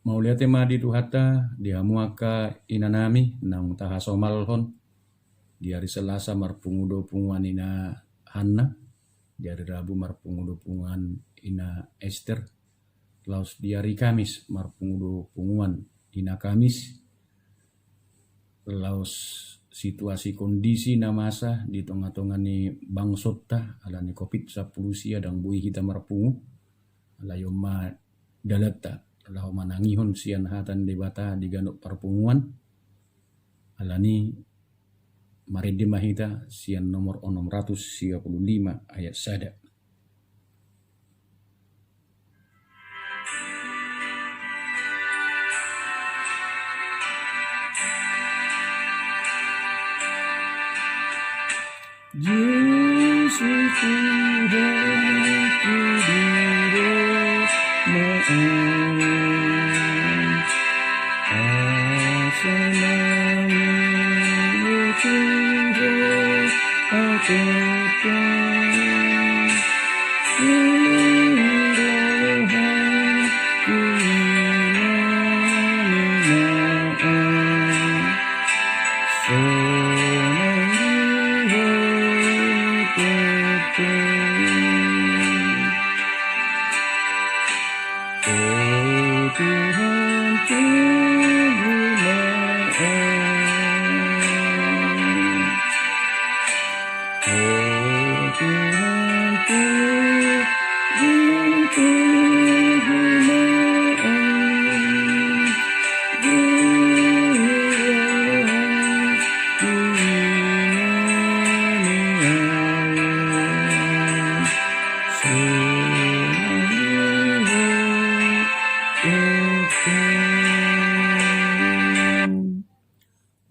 Mauliate madi tuhata diamuaka inanami nang tahasomalhon di hari Selasa marpungudo punguan ina Hanna, di hari Rabu marpungudo punguan ina Esther, laus di hari Kamis marpungudo punguan ina Kamis, laus situasi kondisi na masa di tengah-tengah ni bangsota alani COVID-10 adang bui hita marpungu alayo ma dalata lau manangihon sian hatan debata di ganuk perpunguan alani marede mahita sian nomor 635 ayat sada. Yesus Tuhanku dirahmat, asalami Tuhan atetan, Tuhanku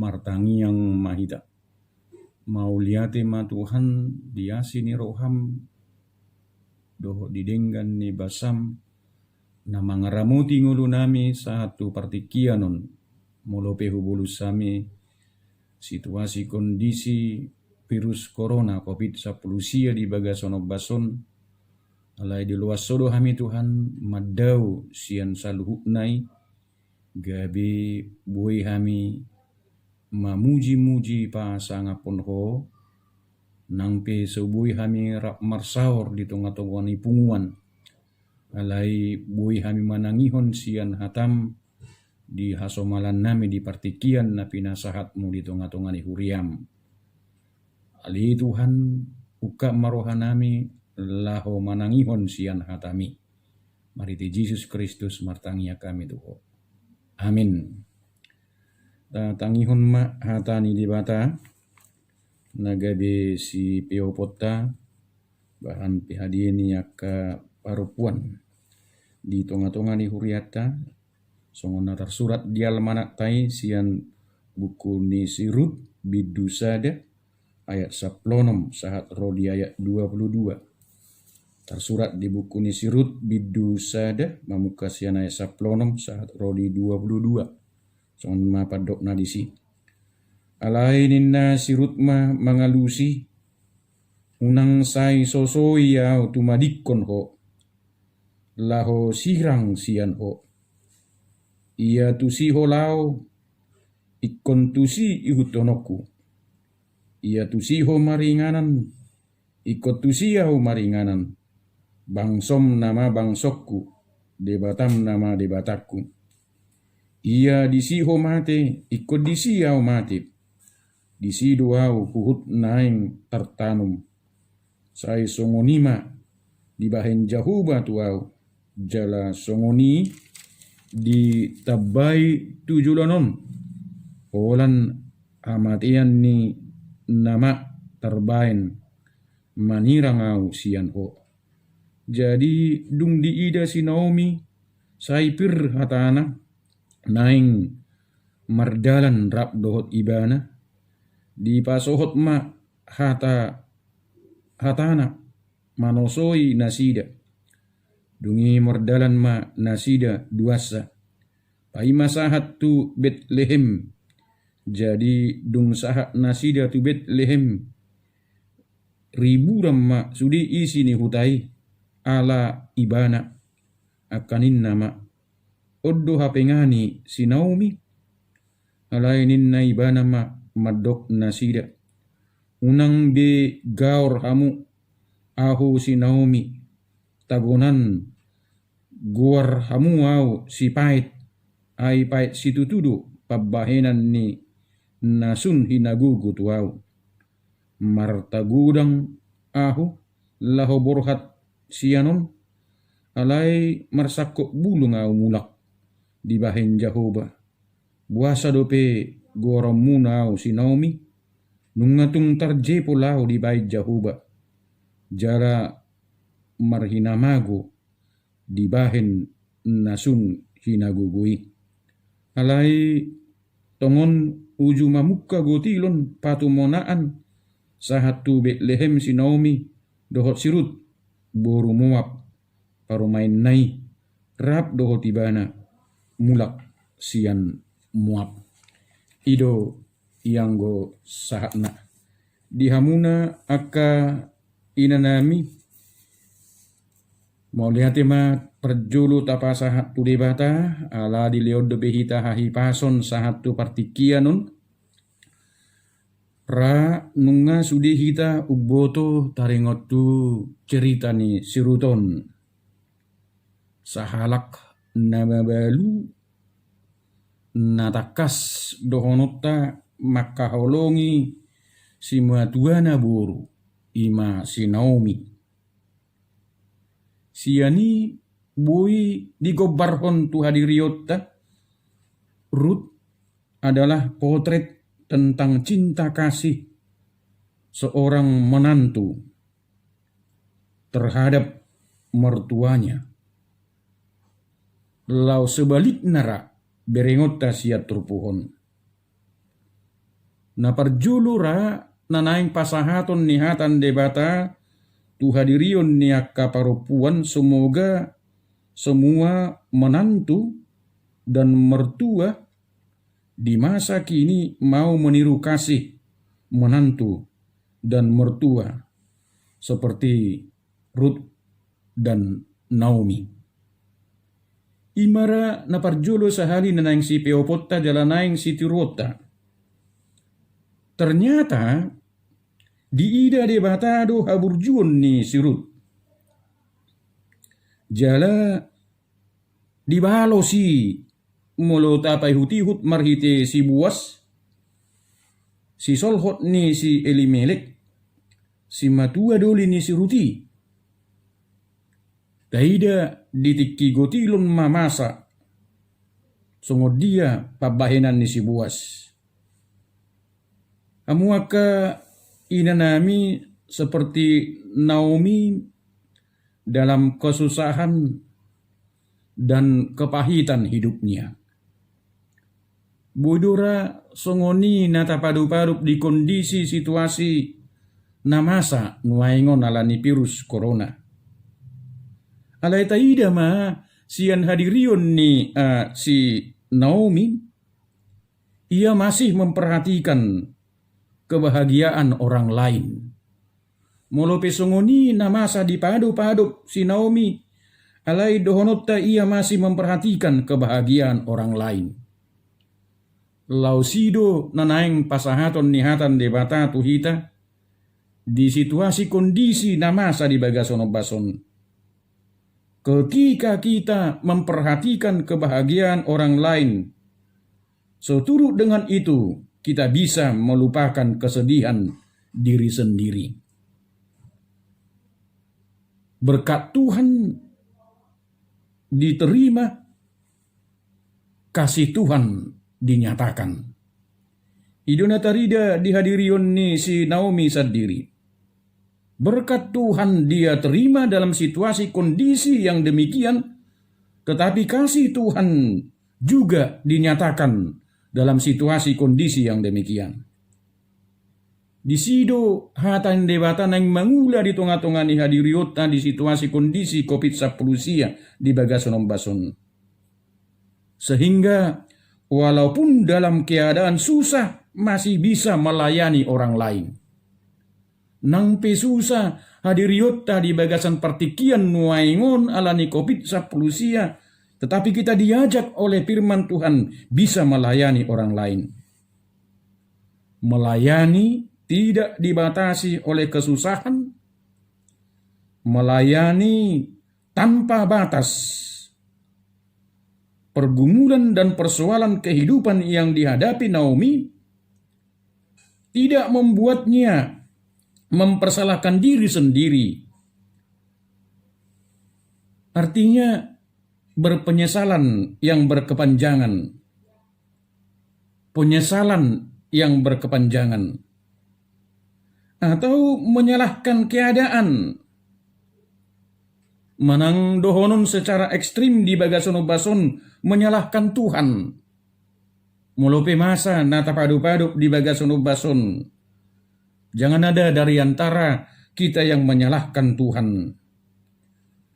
martangi yang mahita. Mauliate ma Tuhan diasini roham doho didenggan ni basam na mangaramuti ngulu nami satu partikianon molope hubulus sami situasi kondisi virus corona COVID-10 sia di bagasono bason alai di luas sodo hami Tuhan madau sian saluhuk nai gabi buai hami mamuji-muji pa sangapun ho nangpe sebui hami rap marsaur di tengah-tengah ni punguan alai bui hami manangihon sian hatam di hasomalan nami di partikian na pinasahatmu di tengah-tengah ni huriam ali Tuhan uka maroha nami laho manangihon sian hatami mariti Yesus Kristus martangia kami tuho amin. Tangihon ma hatani di bata nagabe si peopota bahan pihadieni yaka parupuan di tonga-tonga ni huriata songon natar surat di almanak tai sian buku ni sirut bidusada ayat 10 sahat rodi ayat 22 tersurat di buku ni sirut bidusada mamuka sian ayat 10 sahat rodi 22 songon ma padok nadisi alai ninna sirutma mangalusi unang sai sosoi yau tumadikon ho laho sirang sian ho ia tusi ho lau ikon tusi ihutonoku ia tusi ho maringanan ikot tusi ho maringanan bangsom nama bangsokku debatam nama debatakku ia disiho mate, ikut disiau mate. Disi duau huhut naing tertanum. Sai songonima di bahen jahuba tuau. Jala songoni di tabai tujulonon. Olan amatian ni nama terbain manirangau sian ho. Jadi dung diida si Naomi saipir hatana naing mardalan rap dohot ibana di pasohot ma hatana manosoi nasida dungi mardalan ma nasida duasa pai masahat tu Betlehem jadi dung sahat nasida tu Betlehem ribu ramma sudi isi ni hutai ala ibana akanin nama oddo hapengani si Naomi alai ninna ibana madok nasida unang be gaur hamu ahu si Naomi tagonan guar hamu au si pait ai pait si tutudu pabahenan ni nasun hinagugu tuau martagudang ahu laho borhat sianon alai marsakok bulung au mulak di bahen Jahoba buasa dope gorom munau si Naomi nungatung tarjepo lau di bait Jahoba jara marhinamago di bahen nasun hinagugui alai tongon uju mamukka gotilon patumonaan sahatu Betlehem si Naomi dohot sirut boru Moab parumain nai rap dohot ibana mulak sian Moab ido ianggo sahatna dihamuna akka inanami mau lihat ma perjulu tapa sahat tu debata ala di leod behita hahi pason sahat tu partikianon ra nunga sudi hita uboto taringot tu cerita ni siruton sahalak nababalu natakas dohonota makaholongi si matuana boru ima si Naomi siani bui digobarhon tu hadiriyota Ruth adalah potret tentang cinta kasih seorang menantu terhadap mertuanya. Lau sebalik nara berengota siat trupuhon. Na parjulura nanaing pasahaton nihatan debata tu hadirion niakka parupuan semoga semua menantu dan mertua di masa kini mau meniru kasih menantu dan mertua seperti Ruth dan Naomi. Imara na parjulo sahali na naing si Peopotta jalanaing si Tirota. Ternyata di ida debatado haburjuon ni si Ruth. Jala dibalo si molo tapai hutihut marhite si Buas, si Solhot ni si Elimelek, si matua doli ni si Ruti. Taida ditikki gotilon mamasa, sungod dia pabahenan ni si Buas. Amuaka inanami seperti Naomi dalam kesusahan dan kepahitan hidupnya. Bodora songoni nata padu-padup di kondisi situasi namasa nuaingon alani virus corona. Alai taida ma sian hadirion ni si Naomi, ia masih memperhatikan kebahagiaan orang lain. Molope songoni namasa di padu-padup si Naomi, alai dohonotta ia masih memperhatikan kebahagiaan orang lain. Lausido nanaing pasahaton nihatan debata tuhita di situasi kondisi namasa di bagasono bason. Ketika kita memperhatikan kebahagiaan orang lain, seturut dengan itu kita bisa melupakan kesedihan diri sendiri. Berkat Tuhan diterima, kasih Tuhan dinyatakan. Iduna tarida dihadirion ni si Naomi sendiri. Berkat Tuhan dia terima dalam situasi kondisi yang demikian, tetapi kasih Tuhan juga dinyatakan dalam situasi kondisi yang demikian. Di sido hatan debata nang mangula di tengah-tengah ni hadiriota di situasi kondisi COVID-19 di bagasonon bason. Sehingga walaupun dalam keadaan susah masih bisa melayani orang lain. Nang pesusah hadiriota di bagasan partikian nuaingon alani COVID-19 tetapi kita diajak oleh firman Tuhan bisa melayani orang lain. Melayani tidak dibatasi oleh kesusahan, melayani tanpa batas. Pergumulan dan persoalan kehidupan yang dihadapi Naomi tidak membuatnya mempersalahkan diri sendiri. Artinya berpenyesalan yang berkepanjangan. Penyesalan yang berkepanjangan. Atau menyalahkan keadaan. Manang dohonon secara ekstrim di bagasono bason menyalahkan Tuhan. Molope masa nata padu-padu di bagasono bason. Jangan ada dari antara kita yang menyalahkan Tuhan.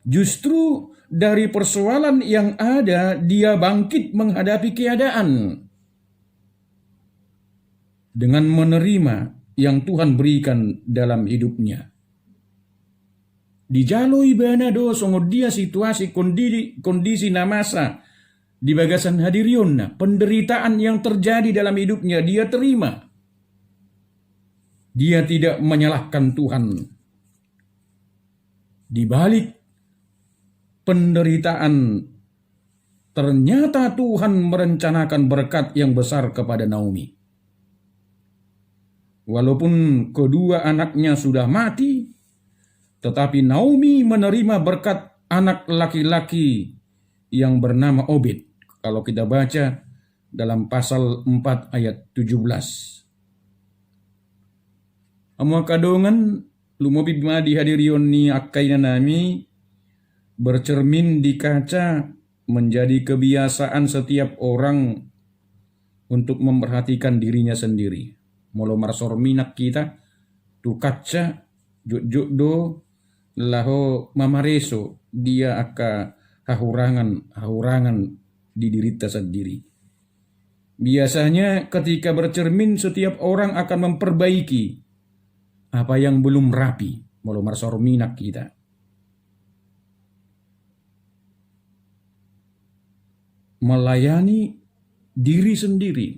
Justru dari persoalan yang ada, dia bangkit menghadapi keadaan. Dengan menerima yang Tuhan berikan dalam hidupnya. Dijalui bana do songo dia situasi kondisi namasa di bagasan hadirionna, penderitaan yang terjadi dalam hidupnya dia terima. Dia tidak menyalahkan Tuhan. Di balik penderitaan, ternyata Tuhan merencanakan berkat yang besar kepada Naomi. Walaupun kedua anaknya sudah mati, tetapi Naomi menerima berkat anak laki-laki yang bernama Obed. Kalau kita baca dalam pasal 4 ayat 17. Amo kadongan lumobi bima dihadirion ni akkaina nami bercermin di kaca menjadi kebiasaan setiap orang untuk memperhatikan dirinya sendiri. Molo marsor minak kita tu kaca juk do laho mamareso dia aka hahurangan di dirita sendiri. Biasanya ketika bercermin setiap orang akan memperbaiki apa yang belum rapi. Molo marsor minak kita. Melayani diri sendiri.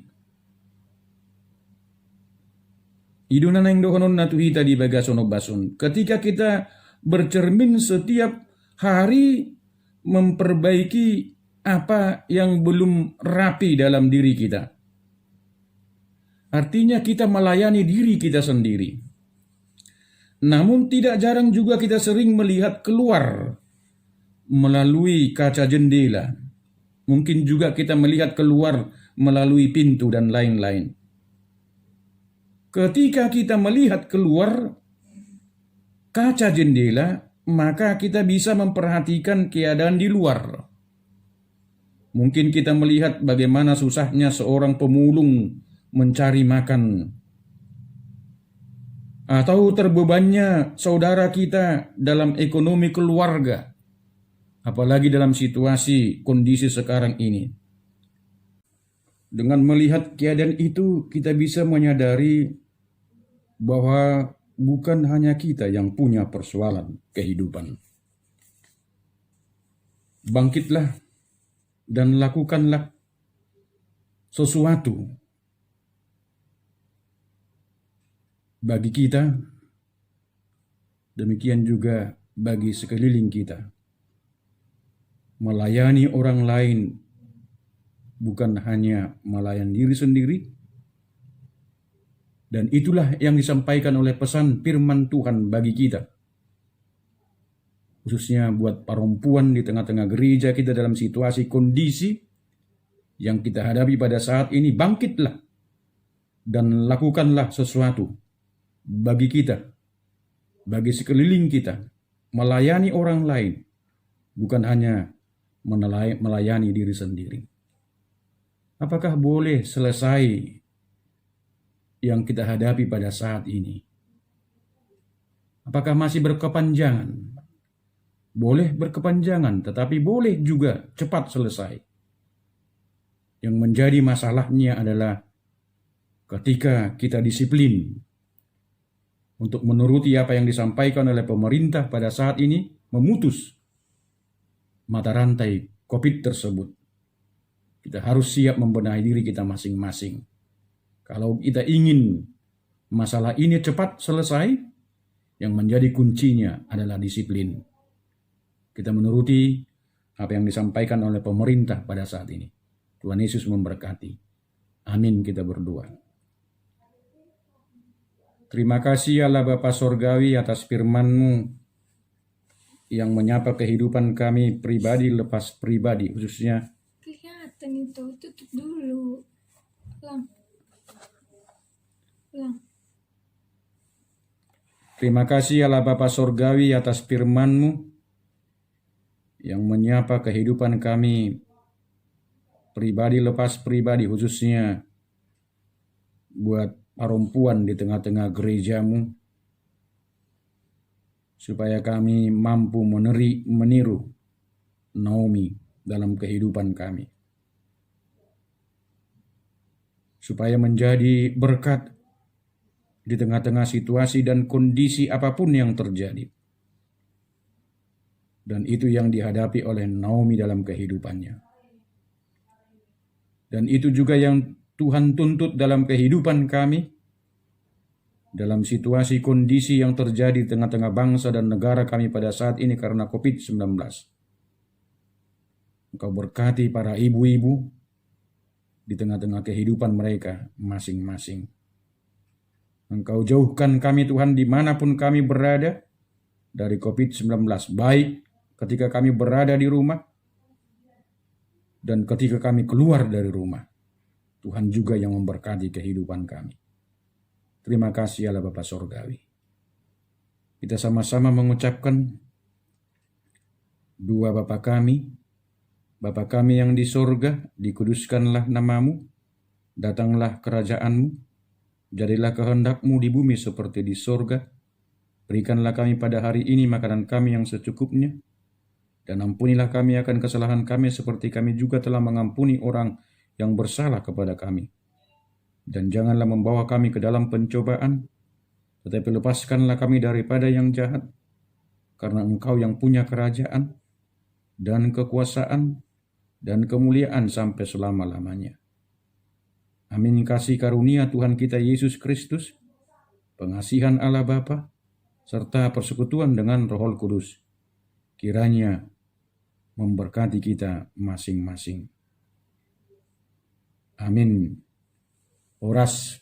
Idunan yang dohonon natuhita di bagasono basun. Ketika kita bercermin setiap hari memperbaiki apa yang belum rapi dalam diri kita. Artinya kita melayani diri kita sendiri. Namun tidak jarang juga kita sering melihat keluar melalui kaca jendela. Mungkin juga kita melihat keluar melalui pintu dan lain-lain. Ketika kita melihat keluar kaca jendela, maka kita bisa memperhatikan keadaan di luar. Mungkin kita melihat bagaimana susahnya seorang pemulung mencari makan. Atau terbebannya saudara kita dalam ekonomi keluarga. Apalagi dalam situasi kondisi sekarang ini. Dengan melihat keadaan itu, kita bisa menyadari bahwa bukan hanya kita yang punya persoalan kehidupan. Bangkitlah dan lakukanlah sesuatu bagi kita, demikian juga bagi sekeliling kita. Melayani orang lain bukan hanya melayani diri sendiri, dan itulah yang disampaikan oleh pesan firman Tuhan bagi kita. Khususnya buat perempuan di tengah-tengah gereja kita dalam situasi kondisi yang kita hadapi pada saat ini, bangkitlah dan lakukanlah sesuatu bagi kita, bagi sekeliling kita, melayani orang lain, bukan hanya melayani diri sendiri. Apakah boleh selesai yang kita hadapi pada saat ini? Apakah masih berkepanjangan? Boleh berkepanjangan, tetapi boleh juga cepat selesai. Yang menjadi masalahnya adalah ketika kita disiplin untuk menuruti apa yang disampaikan oleh pemerintah pada saat ini, memutus mata rantai COVID tersebut. Kita harus siap membenahi diri kita masing-masing. Kalau kita ingin masalah ini cepat selesai, yang menjadi kuncinya adalah disiplin. Kita menuruti apa yang disampaikan oleh pemerintah pada saat ini. Tuhan Yesus memberkati. Amin, kita berdoa. Terima kasih Allah Bapa Sorgawi atas firman-Mu yang menyapa kehidupan kami pribadi lepas pribadi, khususnya kelihatan itu, tutup dulu. Ulang. Terima kasih Allah Bapa Sorgawi atas firman-Mu yang menyapa kehidupan kami pribadi lepas pribadi, khususnya buat perempuan di tengah-tengah gereja-Mu, supaya kami mampu meniru Naomi dalam kehidupan kami, supaya menjadi berkat di tengah-tengah situasi dan kondisi apapun yang terjadi. Dan itu yang dihadapi oleh Naomi dalam kehidupannya. Dan itu juga yang Tuhan tuntut dalam kehidupan kami, dalam situasi kondisi yang terjadi di tengah-tengah bangsa dan negara kami pada saat ini karena COVID-19. Engkau berkati para ibu-ibu di tengah-tengah kehidupan mereka masing-masing. Engkau jauhkan kami Tuhan dimanapun kami berada dari COVID-19, baik ketika kami berada di rumah dan ketika kami keluar dari rumah. Tuhan juga yang memberkati kehidupan kami. Terima kasih Allah Bapa Sorgawi. Kita sama-sama mengucapkan doa Bapa kami yang di sorga, dikuduskanlah namamu, datanglah kerajaan-Mu, jadilah kehendak-Mu di bumi seperti di sorga. Berikanlah kami pada hari ini makanan kami yang secukupnya, dan ampunilah kami akan kesalahan kami seperti kami juga telah mengampuni orang yang bersalah kepada kami. Dan janganlah membawa kami ke dalam pencobaan, tetapi lepaskanlah kami daripada yang jahat, karena Engkau yang punya kerajaan, dan kekuasaan, dan kemuliaan sampai selama-lamanya. Amin. Kasih karunia Tuhan kita Yesus Kristus, pengasihan Allah Bapa, serta persekutuan dengan Roh Kudus, kiranya memberkati kita masing-masing. Amin. Oras